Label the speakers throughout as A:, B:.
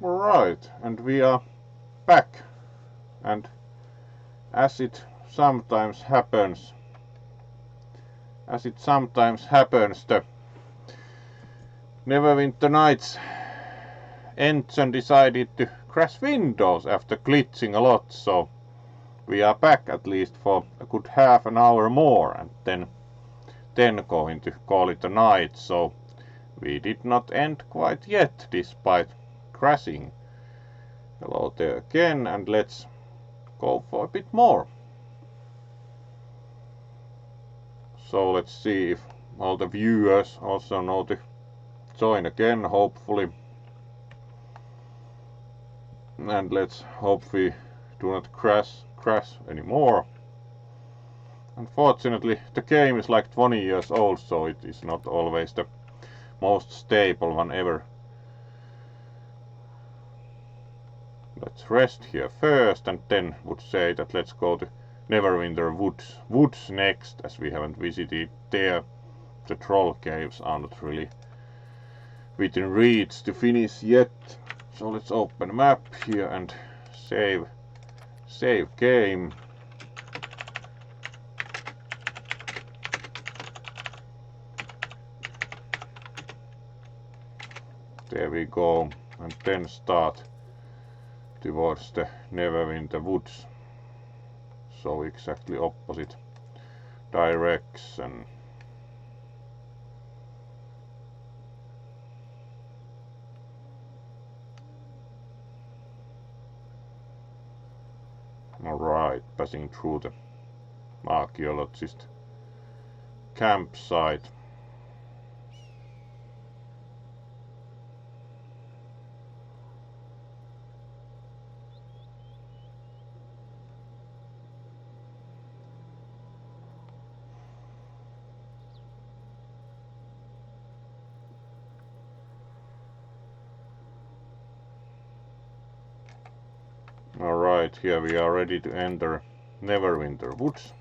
A: Right, and we are back. And as it sometimes happens, the Neverwinter Nights engine decided to crash Windows after glitching a lot, so we are back at least for a good half an hour more, and then going to call it a night. So we did not end quite yet, despite crashing. Hello there again, and let's go for a bit more. So let's see if all the viewers also know to join again, hopefully. And let's hope we do not crash anymore. Unfortunately, the game is like 20 years old, so it is not always the most stable one ever. Let's rest here first, and then would say that let's go to Neverwinter Woods next, as we haven't visited there. The troll caves are not really within reach to finish yet. So let's open a map here and save game. There we go, and then start towards the Neverwinter Woods. So exactly opposite direction. Alright, passing through the archaeologist campsite. Alright, here we are ready to enter Neverwinter Woods.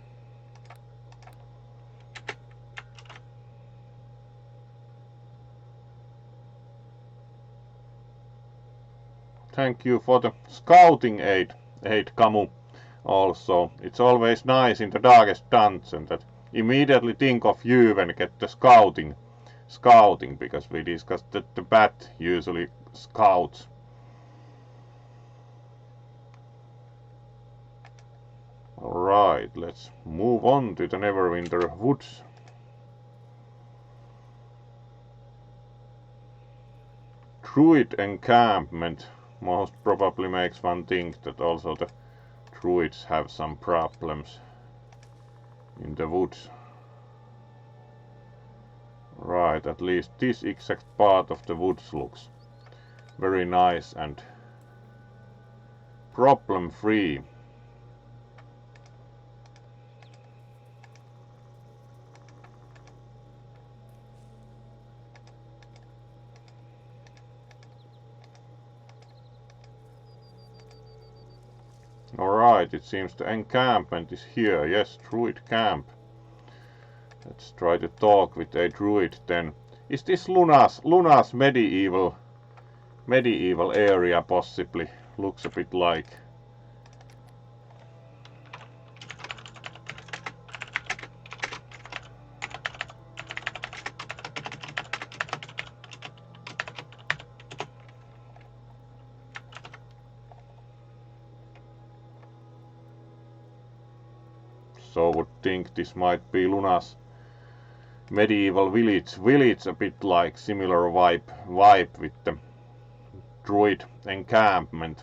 A: Thank you for the scouting aid, Camu. Also, it's always nice in the darkest dungeon that immediately think of you when get the scouting, because we discussed that the bat usually scouts. Alright, let's move on to the Neverwinter Woods. Druid encampment most probably makes one think that also the druids have some problems in the woods. Right, at least this exact part of the woods looks very nice and problem-free. Alright, it seems the encampment is here. Yes, druid camp. Let's try to talk with a druid then. Is this Luna's medieval area possibly? Looks a bit like. So would think this might be Luna's medieval village, a bit like similar vibe with the druid encampment.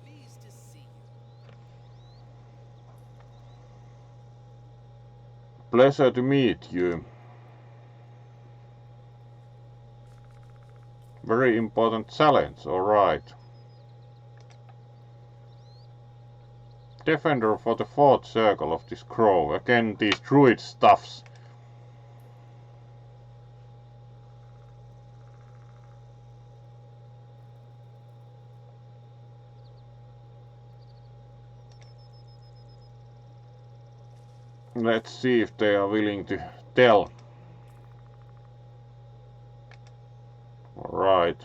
B: Pleased to see you.
A: Pleasure to meet you. Very important challenge, alright. Defender for the fourth circle of this grove. Again, these druid stuffs. Let's see if they are willing to tell. Alright.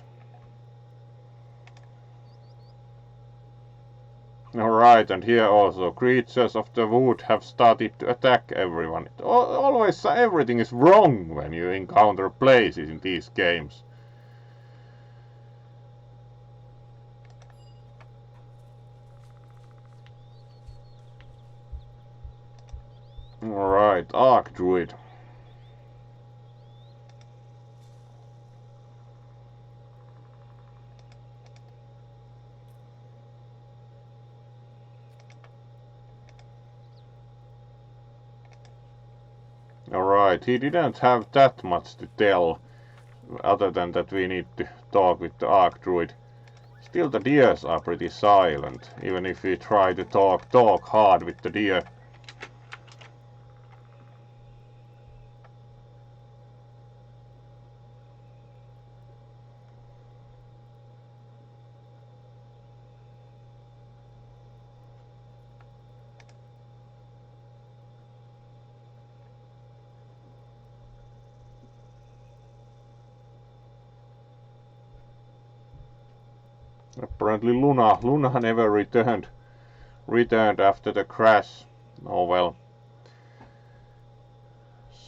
A: Alright, and here also creatures of the wood have started to attack everyone. Always everything is wrong when you encounter places in these games. Alright, druid. Alright, he didn't have that much to tell, other than that we need to talk with the druid. Still the deers are pretty silent, even if we try to talk hard with the deer. Apparently Luna never returned after the crash. Oh well.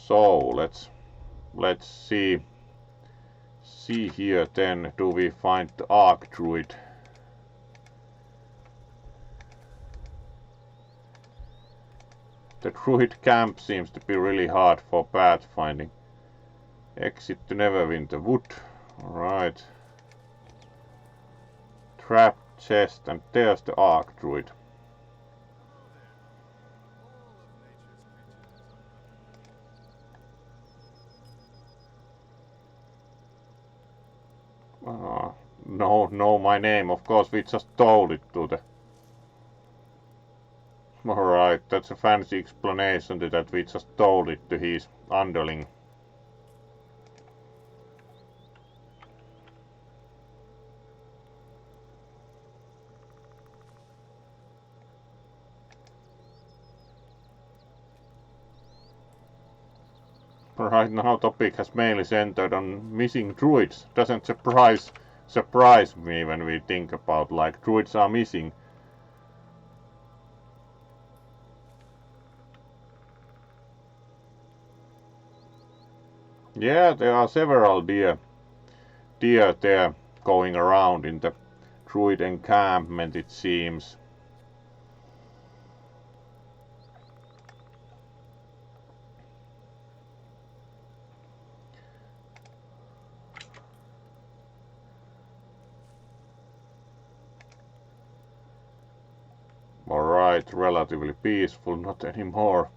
A: So let's see here then, do we find the druid? The druid camp seems to be really hard for pathfinding. Exit to Neverwinter Wood. Alright. Trap chest, and there's the druid. No, my name. Of course, we just told it to the... Alright, that's a fancy explanation to that we just told it to his underling. Right now topic has mainly centered on missing druids. Doesn't surprise me when we think about like druids are missing. Yeah, there are several deer there going around in the druid encampment, it seems. Alright, relatively peaceful, not anymore.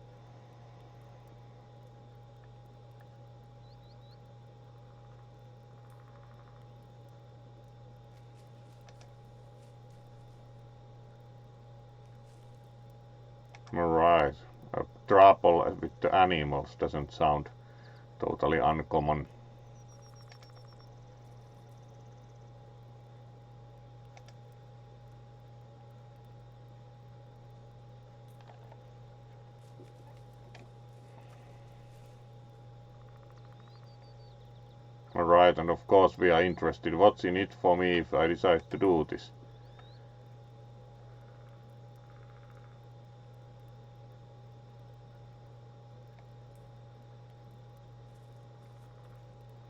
A: Alright, a trouble with the animals doesn't sound totally uncommon. Alright, and of course we are interested what's in it for me if I decide to do this.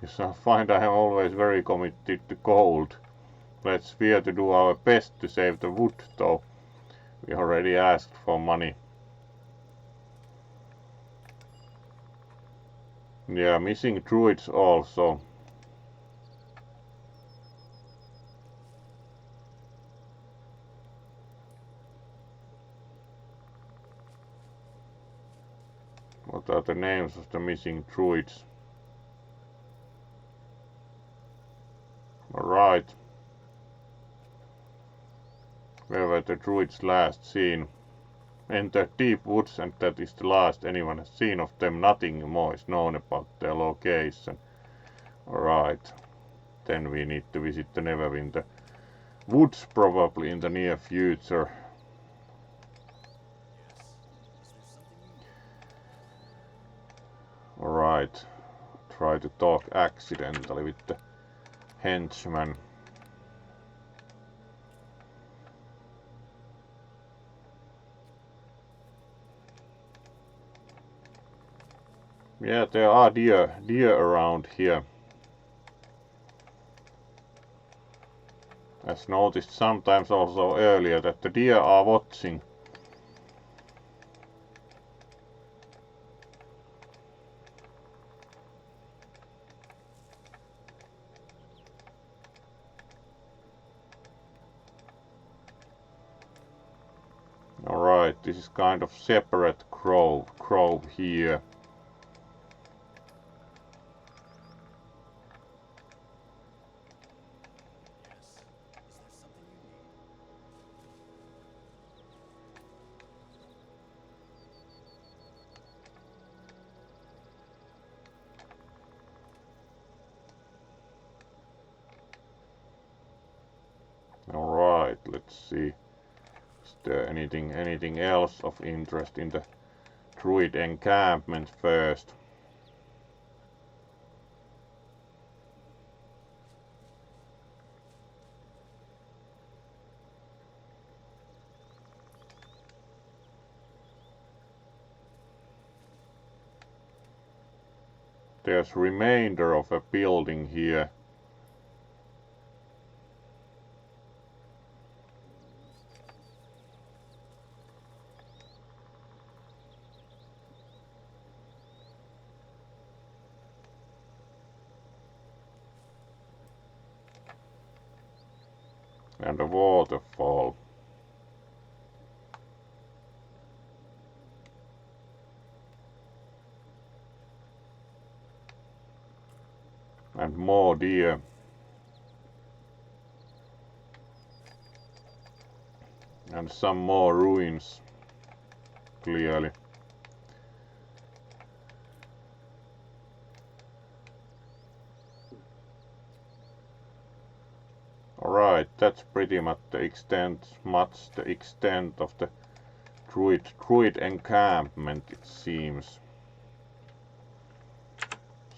A: Yes, I find I am always very committed to gold. Let's fear to do our best to save the wood, though we already asked for money. Yeah, missing druids also. What are the names of the missing druids? Alright. Where were the druids last seen? Entered deep woods, and that is the last anyone has seen of them. Nothing more is known about their location. Alright. Then we need to visit the Neverwinter Woods probably in the near future. Alright. Try to talk accidentally with the henchman. Yeah, there are deer around here. As noticed sometimes also earlier that the deer are watching. Alright, this is kind of separate grove here. Alright, let's see. Is there anything else of interest in the druid encampment first? There's remainder of a building here. And a waterfall. And more deer. And some more ruins, clearly. Alright, that's pretty much the extent of the druid encampment, it seems.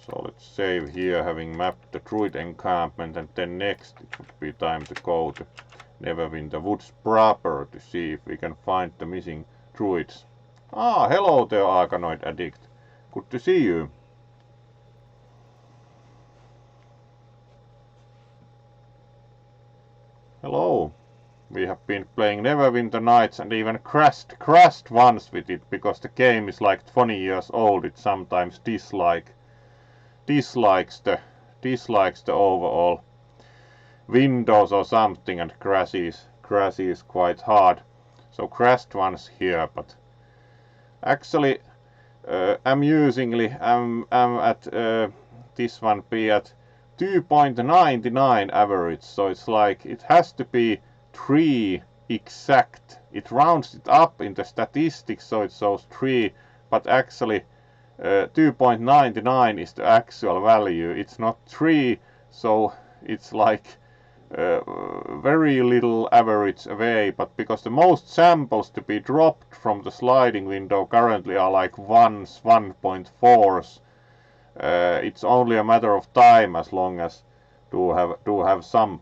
A: So let's save here, having mapped the druid encampment, and then next it would be time to go to Neverwinter Woods proper to see if we can find the missing druids. Ah, hello there, Arkanoid Addict. Good to see you. Hello. We have been playing Neverwinter Nights and even crashed once with it because the game is like 20 years old. It sometimes dislikes the overall Windows or something and crashes quite hard. So crashed once here, but actually amusingly I'm at this one be at 2.99 average, so it's like it has to be 3 exact. It rounds it up in the statistics so it shows 3, but actually 2.99 is the actual value. It's not 3, so it's like very little average away, but because the most samples to be dropped from the sliding window currently are like 1s, 1.4s, it's only a matter of time as long as do have some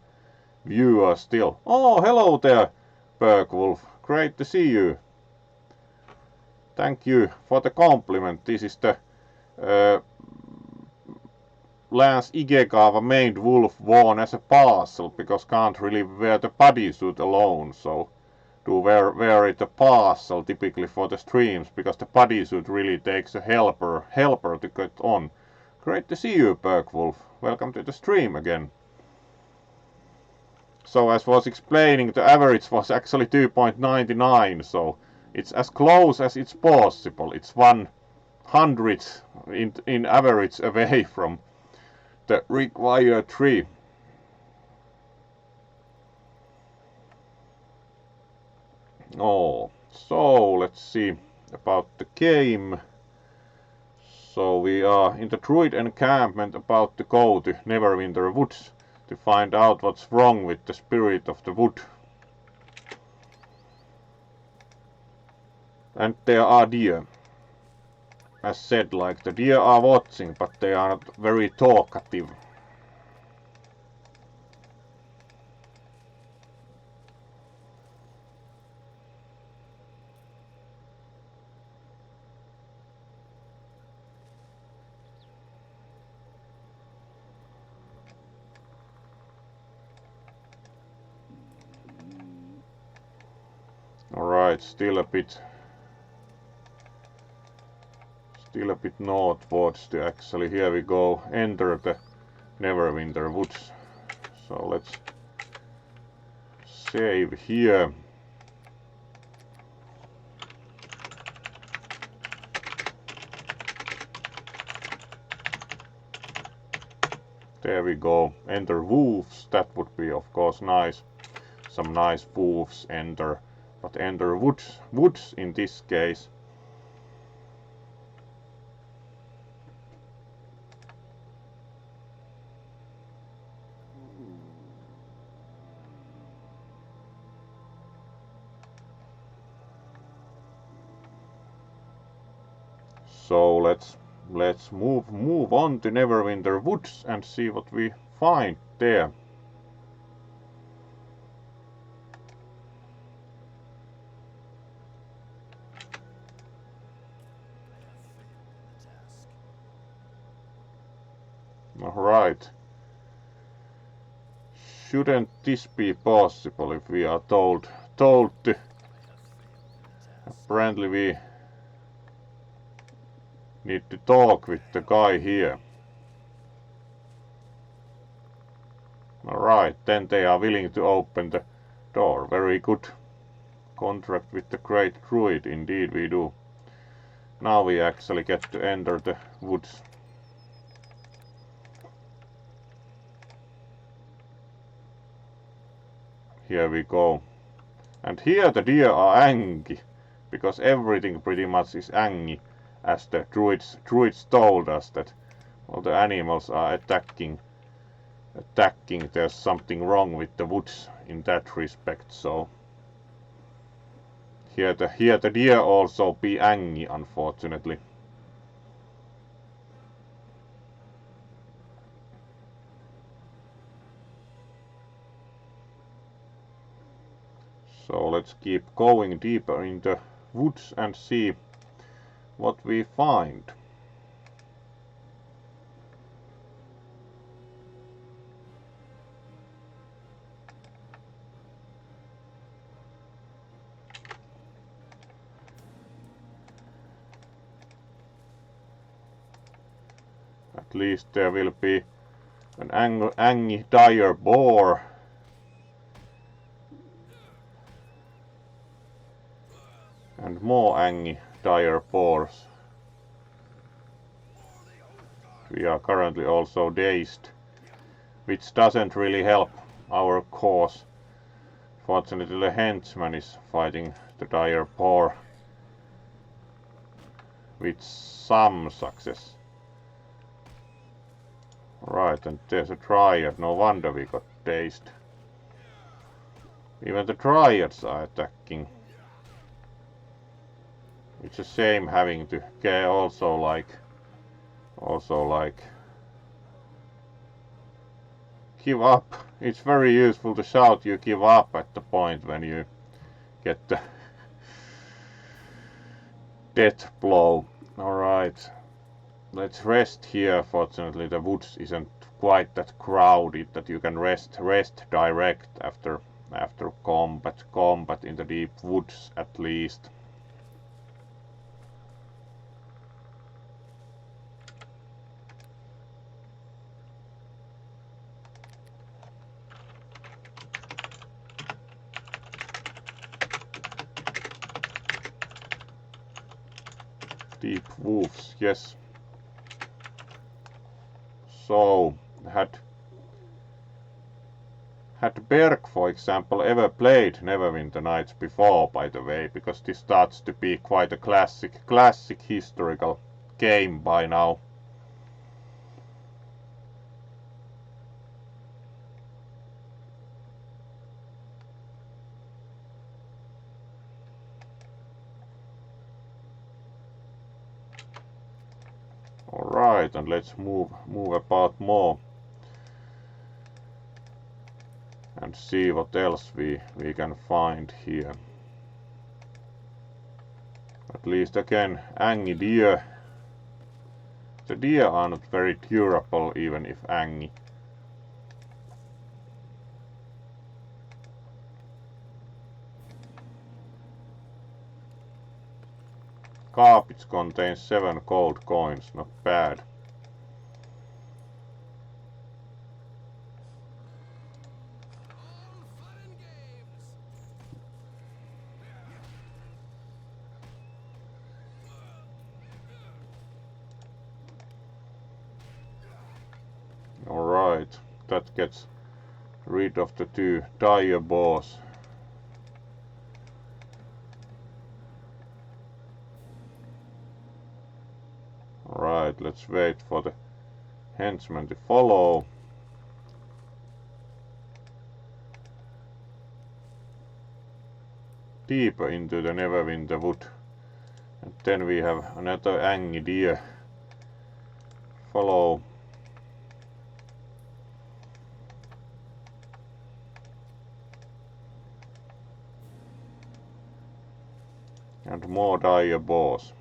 A: viewers still. Oh, hello there, Bergwolf. Great to see you. Thank you for the compliment. This is the Lance Igekava maned wolf worn as a parcel because can't really wear the bodysuit alone, so do wear it a parcel typically for the streams because the bodysuit really takes a helper to get on. Great to see you, Bergwolf. Welcome to the stream again. So as was explaining, the average was actually 2.99, so it's as close as it's possible. It's 100 in average away from the required 3. Oh, so let's see about the game. So we are in the druid encampment about to go to Neverwinter Woods to find out what's wrong with the spirit of the wood. And there are deer. as said, like the deer are watching, but they are not very talkative. Alright, still a bit northwards to actually, here we go, enter the Neverwinter Woods. So let's save here. There we go. Enter wolves, that would be of course nice. Some nice wolves enter, but enter woods in this case. So let's move on to Neverwinter Woods and see what we find there. Alright. Shouldn't this be possible if we are told to? Apparently we need to talk with the guy here. Alright, then they are willing to open the door. Very good. Contract with the great druid, indeed we do. Now we actually get to enter the woods. Here we go. And here the deer are angry, because everything pretty much is angry, as the druids told us that all the animals are attacking. There's something wrong with the woods in that respect, so here the deer also be angry, unfortunately. So let's keep going deeper in the woods and see what we find. At least there will be an angry dire boar. And more angry dire boars. We are currently also dazed, which doesn't really help our cause. Fortunately the henchman is fighting the dire boar with some success. Right, and there's a dryad, no wonder we got dazed. Even the dryads are attacking. It's a shame having to get also like give up. It's very useful to shout you give up at the point when you get the death blow. Alright. Let's rest here. Fortunately the woods isn't quite that crowded that you can rest direct after combat in the deep woods at least. Deep wolves, yes. So, had Berg, for example, ever played Neverwinter Nights before, by the way, because this starts to be quite a classic historical game by now. Alright, and let's move about more and see what else we can find here. At least again, Angie deer. The deer are not very durable even if Angie. Garbage contains 7 gold coins, not bad.
B: All fun and games.
A: Alright, that gets rid of the 2 dire boars. Alright, let's wait for the henchmen to follow. Deeper into the Neverwinter Wood. And then we have another Angie deer. Follow. And more dire boars.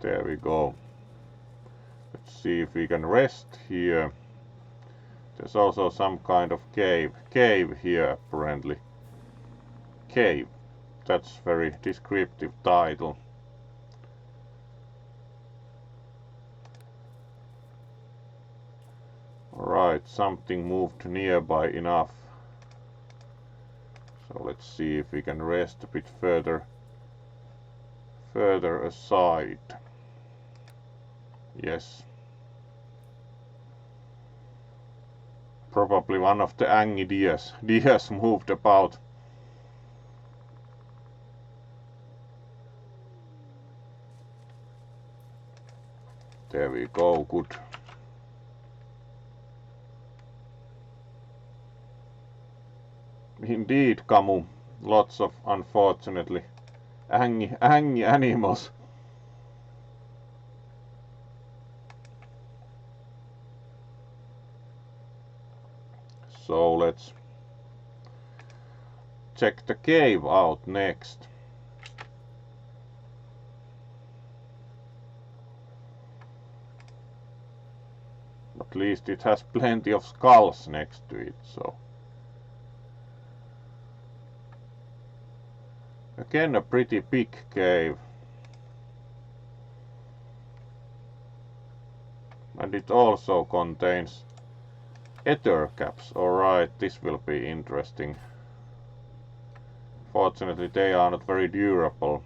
A: There we go. Let's see if we can rest here. There's also some kind of cave here apparently. Cave. That's very descriptive title. Alright, something moved nearby enough. So let's see if we can rest a bit further aside. Yes. Probably one of the Angie deers moved about. There we go, good. Indeed, Camu. Lots of, unfortunately, Angie animals. So let's check the cave out next. At least it has plenty of skulls next to it, so. Again a pretty big cave. And it also contains ether caps. Alright, this will be interesting. Fortunately they are not very durable.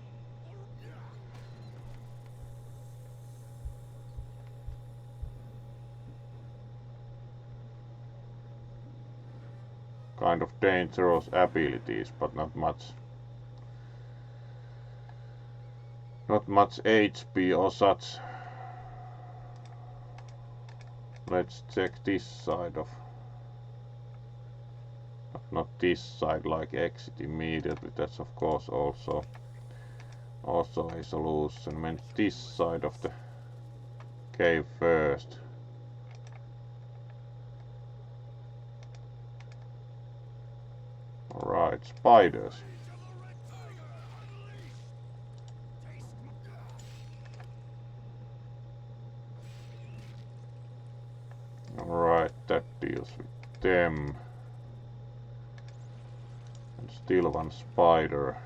A: Kind of dangerous abilities, but not much. Not much HP or such. Let's check this side of. Not this side, like exit immediately. That's of course also a solution. I meant this side of the cave first. Alright, spiders. Alright, that deals with them. And still one spider.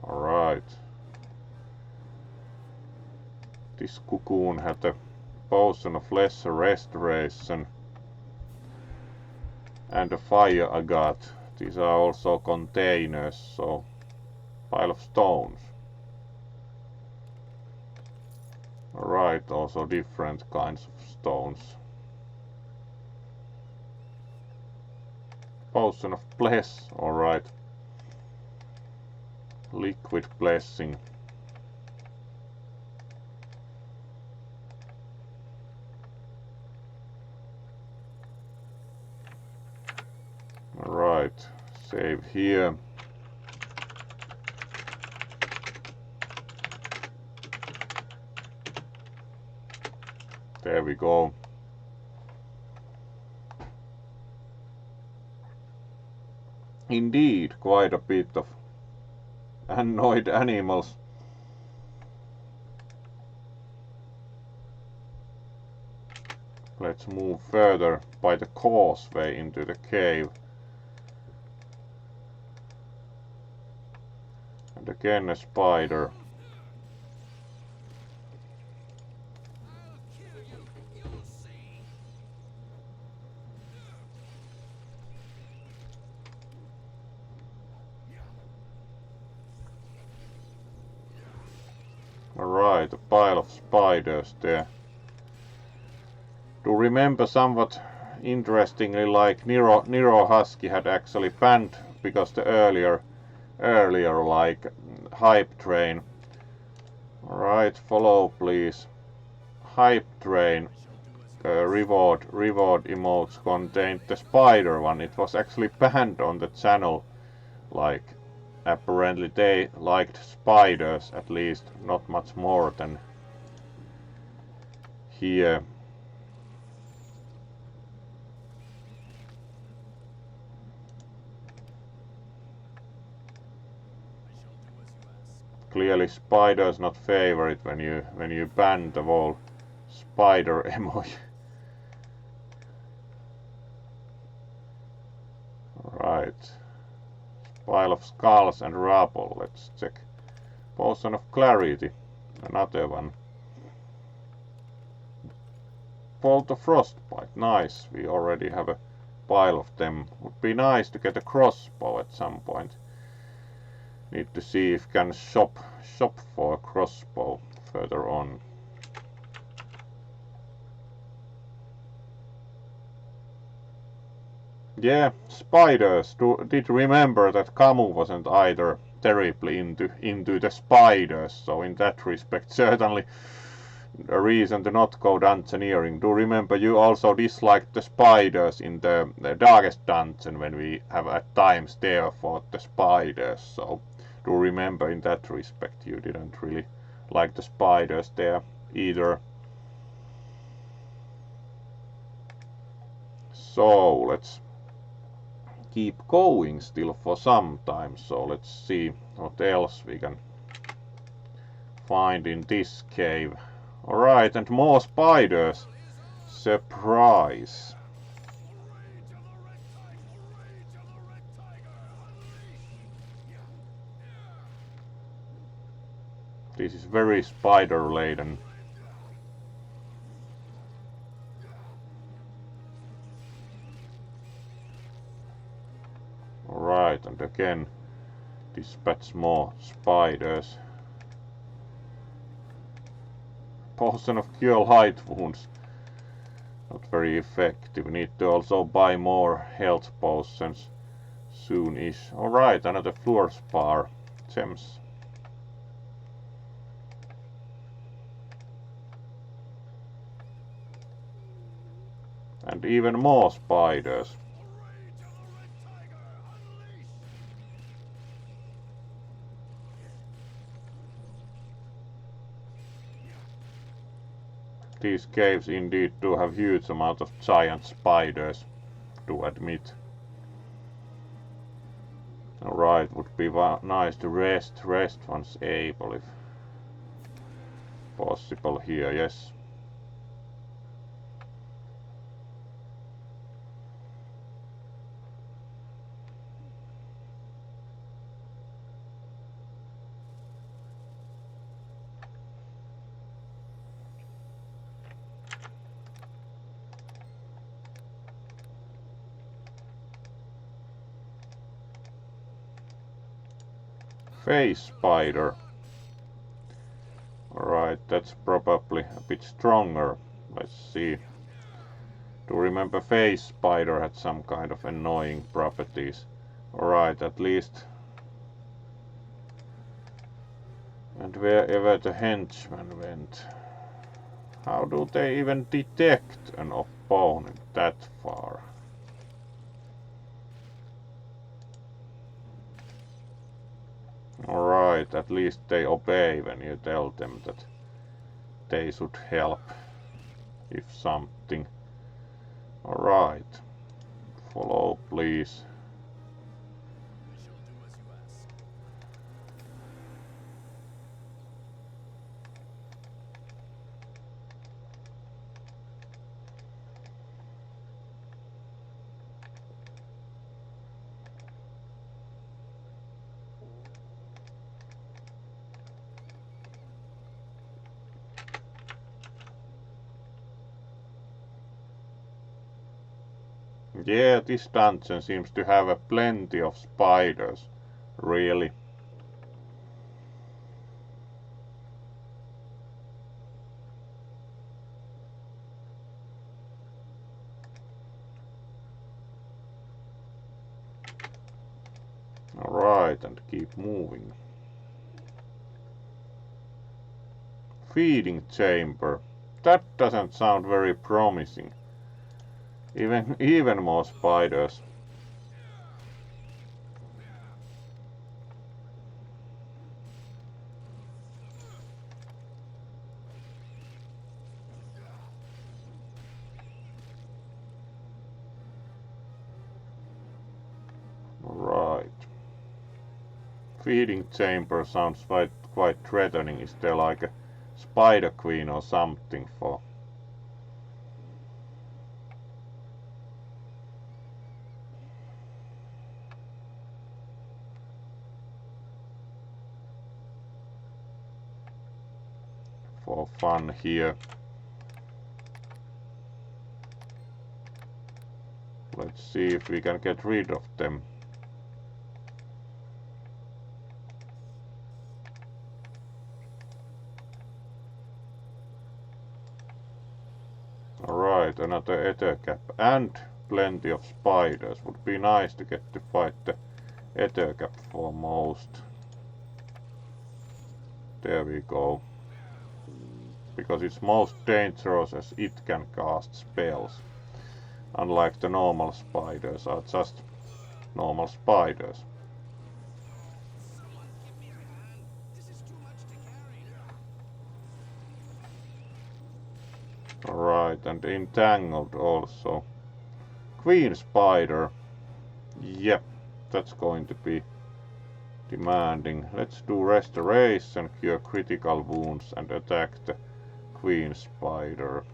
A: Alright. This cocoon had a potion of lesser restoration and a fire agate. These are also containers, so pile of stones. Alright, also different kinds of stones. Potion of bless, alright. Liquid blessing. Alright, save here. There we go. Indeed, quite a bit of annoyed animals. Let's move further by the causeway into the cave. And again a spider.
B: I'll kill you. You'll see.
A: Alright, a pile of spiders there. To remember somewhat interestingly, like Nero Husky had actually banned because the earlier like hype train. Alright, follow please. Hype train reward emotes contained the spider one. It was actually banned on the channel. Like apparently they liked spiders, at least not much more than here. Clearly spiders not favorite when you ban the whole spider emoji. Right. Pile of skulls and rubble. Let's check. Potion of clarity. Another one. Bolt of frostbite. Nice. We already have a pile of them. Would be nice to get a crossbow at some point. Need to see if can shop for a crossbow further on. Yeah, spiders. Did remember that Camus wasn't either terribly into the spiders, so in that respect certainly a reason to not go dungeoneering. Do remember you also disliked the spiders in the darkest dungeon when we have at times there fought the spiders, so do remember in that respect you didn't really like the spiders there either. So let's keep going still for some time, so let's see what else we can find in this cave. Alright, and more spiders. Surprise. This is very spider laden. Alright, and again dispatch more spiders. Potion of cure light wounds. Not very effective. Need to also buy more health potions soon-ish. Alright, another fluorspar. Gems. And even more spiders. These caves indeed do have huge amount of giant spiders, to admit. Alright, would be nice to rest once able, if possible here, yes. Face spider. Alright, that's probably a bit stronger. Let's see. Do remember face spider had some kind of annoying properties. Alright, at least And wherever the henchmen went. How do they even detect an opponent that far? Alright, at least they obey when you tell them that they should help. If something. Alright. Follow, please.
B: I shall do as you ask.
A: Yeah, this dungeon seems to have a plenty of spiders. Really. Alright, and keep moving. Feeding chamber. That doesn't sound very promising. Even more spiders. Right. Feeding chamber sounds quite threatening. Is there like a spider queen or something for? For fun here. Let's see if we can get rid of them. Alright, another ether cap and plenty of spiders. Would be nice to get to fight the ether cap foremost. There we go. Because it's most dangerous as it can cast spells. Unlike the normal spiders are just normal spiders.
B: Someone give me a hand. This is too much to carry.
A: Alright, and entangled also. Queen spider. Yep, that's going to be demanding. Let's do restoration, cure critical wounds and attack the queen spider.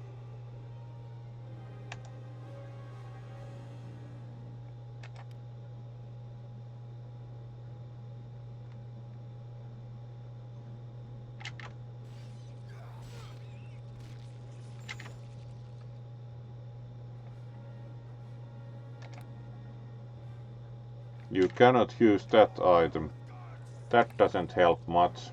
A: You cannot use that item. That doesn't help much.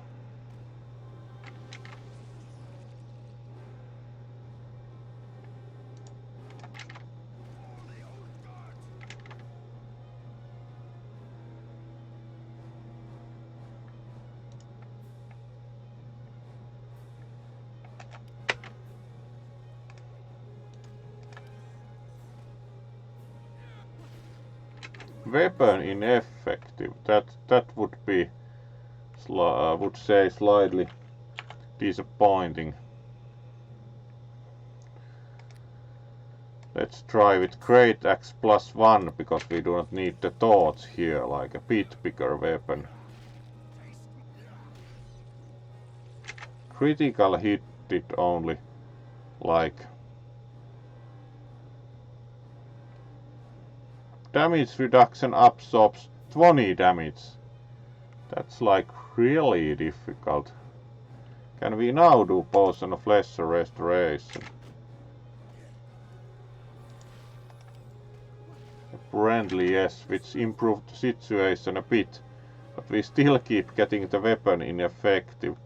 A: Weapon ineffective. That would be, I would say, slightly disappointing. Let's try with Great Axe +1 because we do not need the torch here, like a bit bigger weapon. Critical hit did only like damage reduction absorbs 20 damage. That's like really difficult. Can we now do Potion of Lesser Restoration? Apparently yes, which improved the situation a bit, but we still keep getting the weapon ineffective.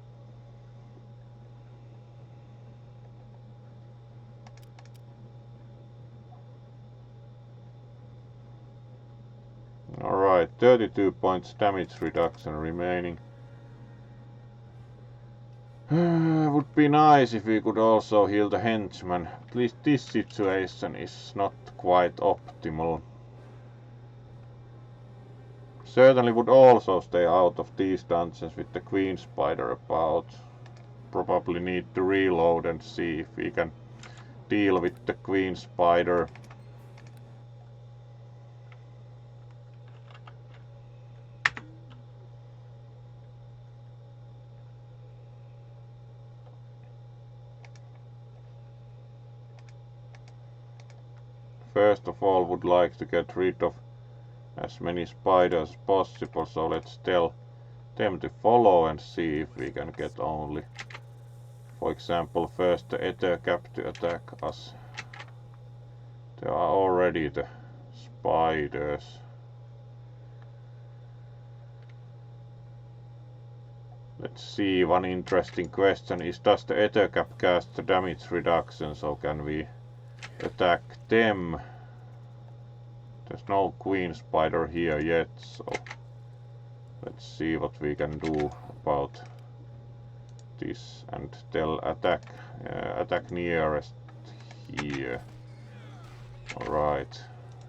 A: Alright, 32 points damage reduction remaining. Would be nice if we could also heal the henchman. At least this situation is not quite optimal. Certainly would also stay out of these dungeons with the queen spider about. Probably need to reload and see if we can deal with the queen spider. First of all, would like to get rid of as many spiders as possible, so let's tell them to follow and see if we can get only, for example, first the XIIIb to attack us. There are already the spiders. Let's see, one interesting question is, does the XIIIb cast the damage reduction, so can we attack them? There's no queen spider here yet, so let's see what we can do about this and tell attack nearest here. Alright,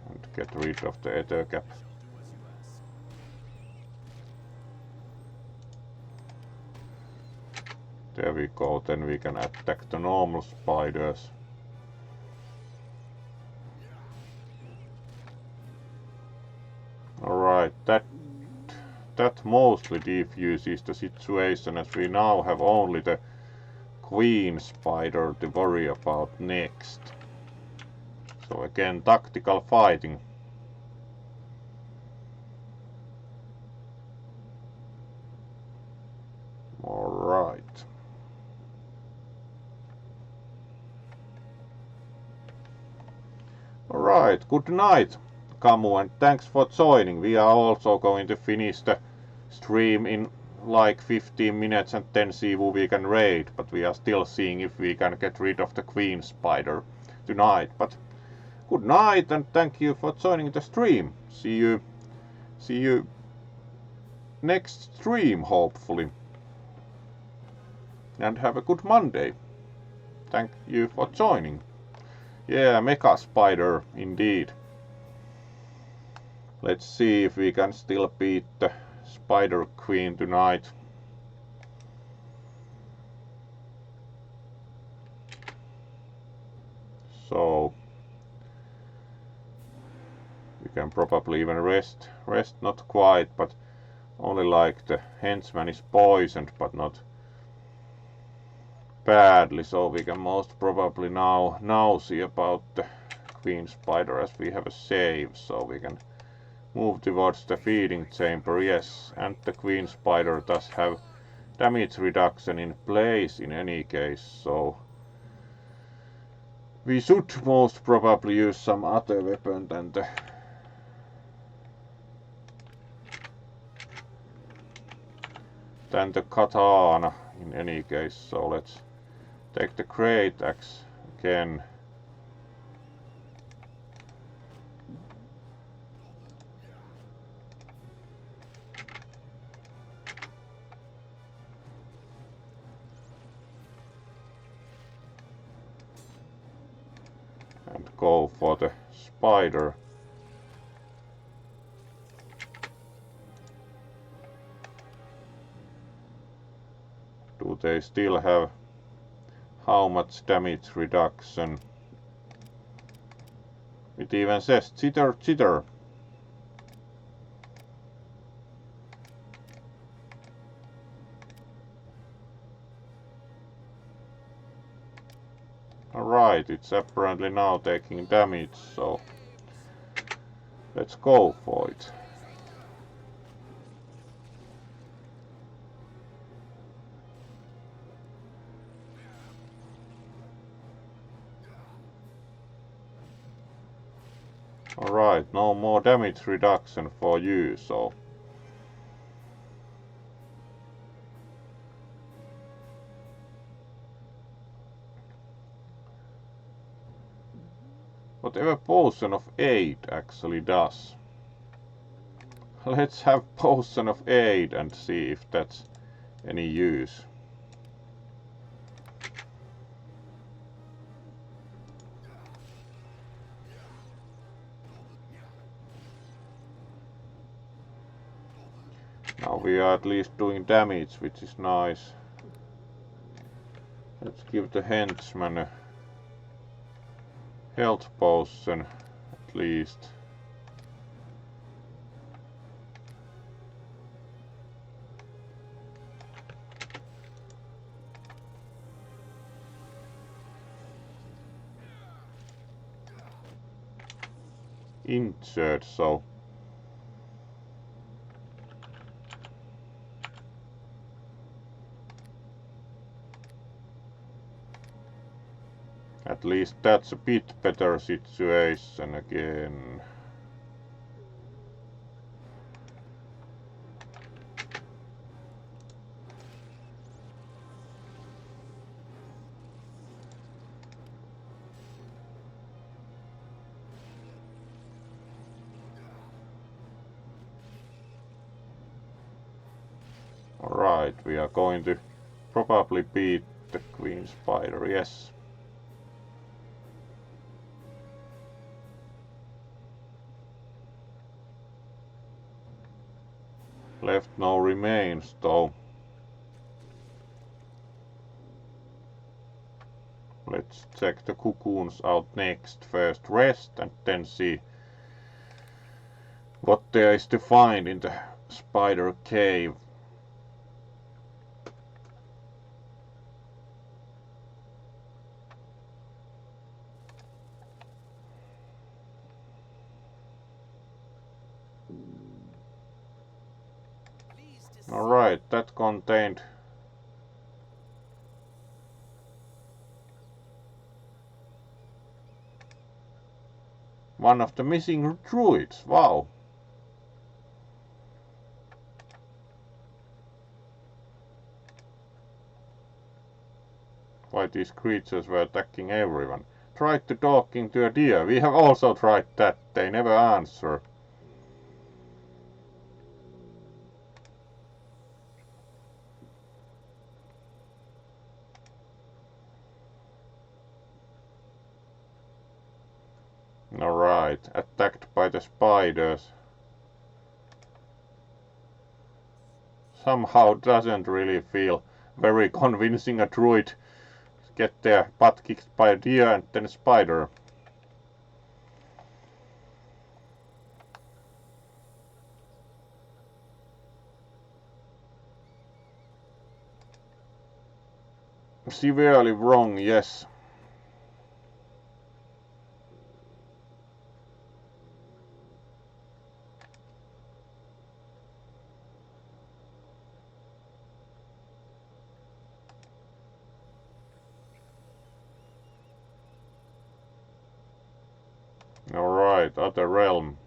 A: and get rid of the XIIIb. There we go, then we can attack the normal spiders. Alright, that mostly diffuses the situation, as we now have only the queen spider to worry about next. So again, tactical fighting. Alright. Alright, good night, Camu, and thanks for joining. We are also going to finish the stream in like 15 minutes and then see who we can raid, but we are still seeing if we can get rid of the queen spider tonight. But good night and thank you for joining the stream. See you next stream, hopefully. And have a good Monday. Thank you for joining. Yeah, mecha spider indeed. Let's see if we can still beat the Spider Queen tonight. So we can probably even rest not quite, but only like the henchman is poisoned, but not badly, so we can most probably now see about the queen spider, as we have a save, so we can move towards the feeding chamber. Yes, and the queen spider does have damage reduction in place in any case, so we should most probably use some other weapon than the katana in any case. So let's take the great axe again. And go for the spider. Do they still have how much damage reduction? It even says chitter. Alright, it's apparently now taking damage, so let's go for it. Alright, no more damage reduction for you, so whatever potion of aid actually does. Let's have potion of aid and see if that's any use. Now we are at least doing damage, which is nice. Let's give the henchman a health potion, at least. Injured, so at least that's a bit better situation again. Alright, we are going to probably beat the queen spider, yes. Left no remains though. Let's check the cocoons out next. First rest and then see what there is to find in the spider cave. Alright, that contained one of the missing druids. Wow. Why these creatures were attacking everyone. Tried to talking to a deer. We have also tried that. They never answer. Alright, attacked by the spiders. Somehow doesn't really feel very convincing a druid get their butt kicked by a deer and then a spider. Severely wrong, yes. Alright, other realm.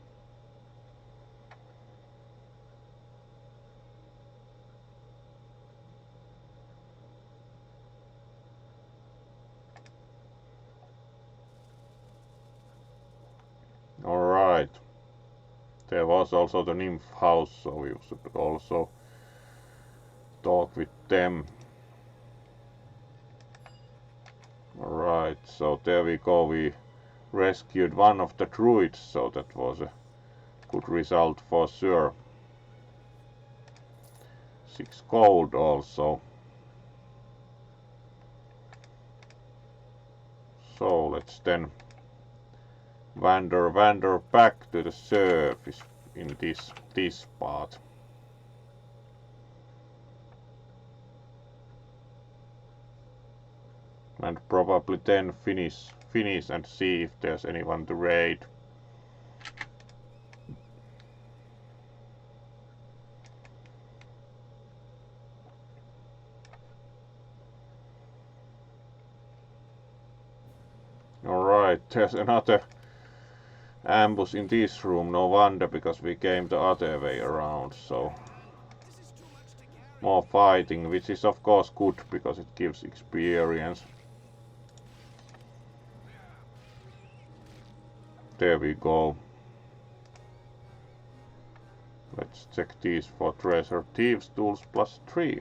A: Alright. There was also the nymph house, so we should also talk with them. Alright, so there we go. We rescued one of the druids, so that was a good result for sure. 6 gold also. So let's then wander back to the surface in this part. And probably then finish and see if there's anyone to raid. Alright, there's another ambush in this room, no wonder, because we came the other way around, so more fighting, which is of course good because it gives experience. There we go. Let's check these for treasure. Thieves tools +3.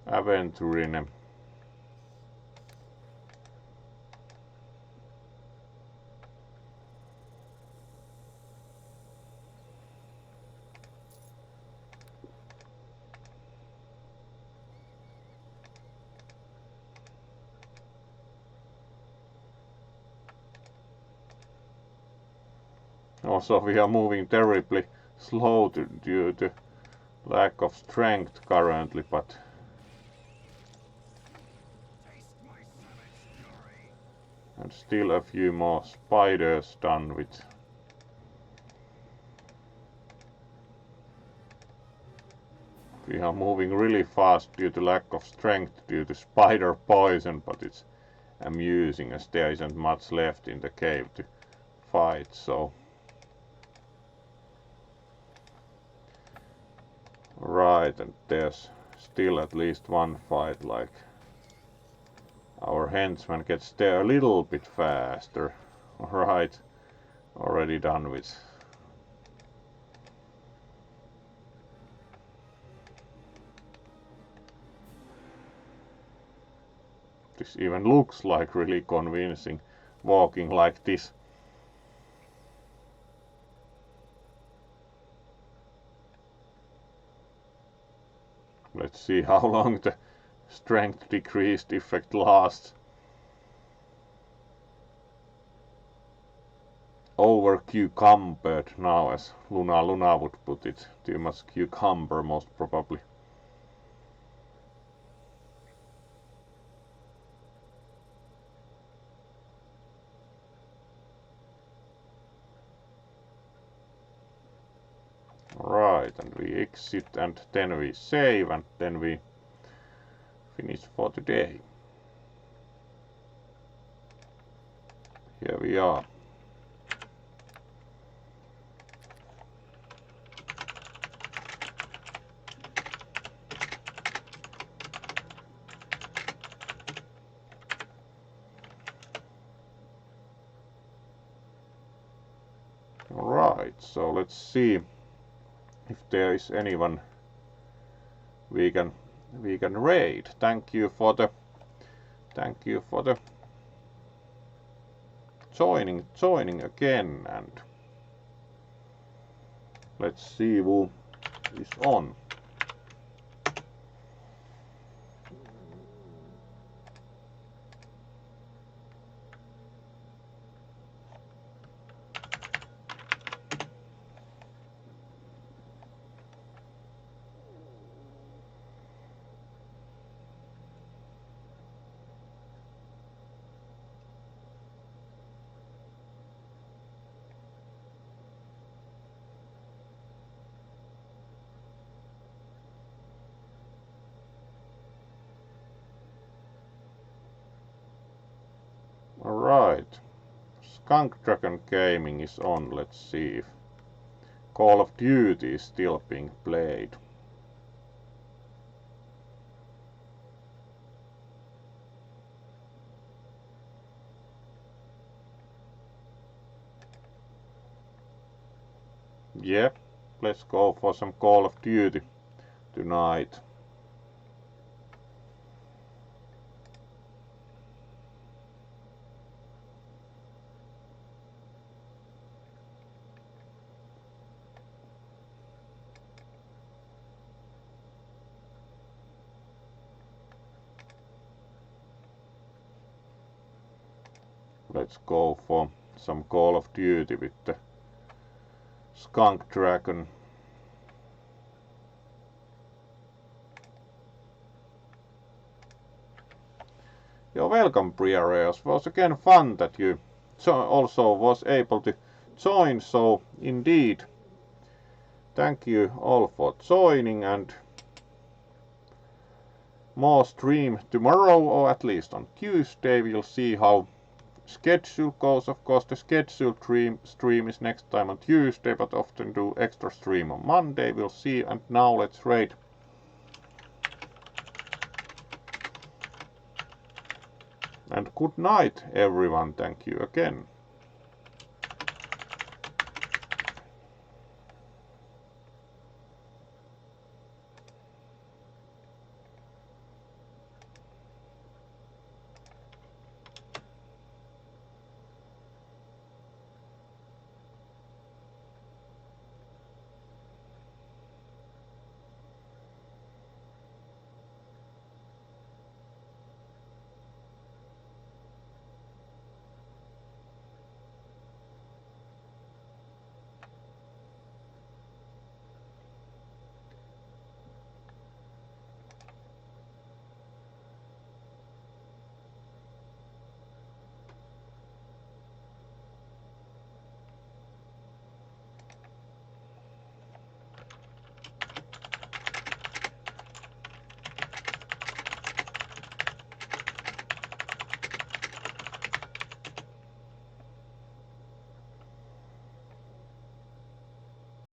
A: Aventurine. Also we are moving terribly slow due to lack of strength currently, but
B: Taste my savage fury.
A: and still a few more spiders done with. We are moving really fast due to lack of strength due to spider poison, but it's amusing as there isn't much left in the cave to fight, so. Right, and there's still at least one fight, like our henchman gets there a little bit faster. Alright, already done with. This even looks like really convincing, walking like this. Let's see how long the strength decreased effect lasts. Over cucumbered now, as Luna would put it. Too much cucumber most probably. Right, and we exit and then we save and then we finish for today. Here we are. Alright, so let's see if there is anyone we can raid. Thank you for the joining again, and let's see who is on. Alright, Skunk Dragon Gaming is on. Let's see if Call of Duty is still being played. Yep, let's go for some Call of Duty tonight. Let's go for some Call of Duty with the Skunk Dragon. You're welcome, Briareus. It was again fun that you also was able to join, so indeed. Thank you all for joining, and more stream tomorrow, or at least on Tuesday. We'll see how schedule goes. Of course, the scheduled stream is next time on Tuesday, but often do extra stream on Monday. We'll see, and now let's raid. And good night, everyone. Thank you again.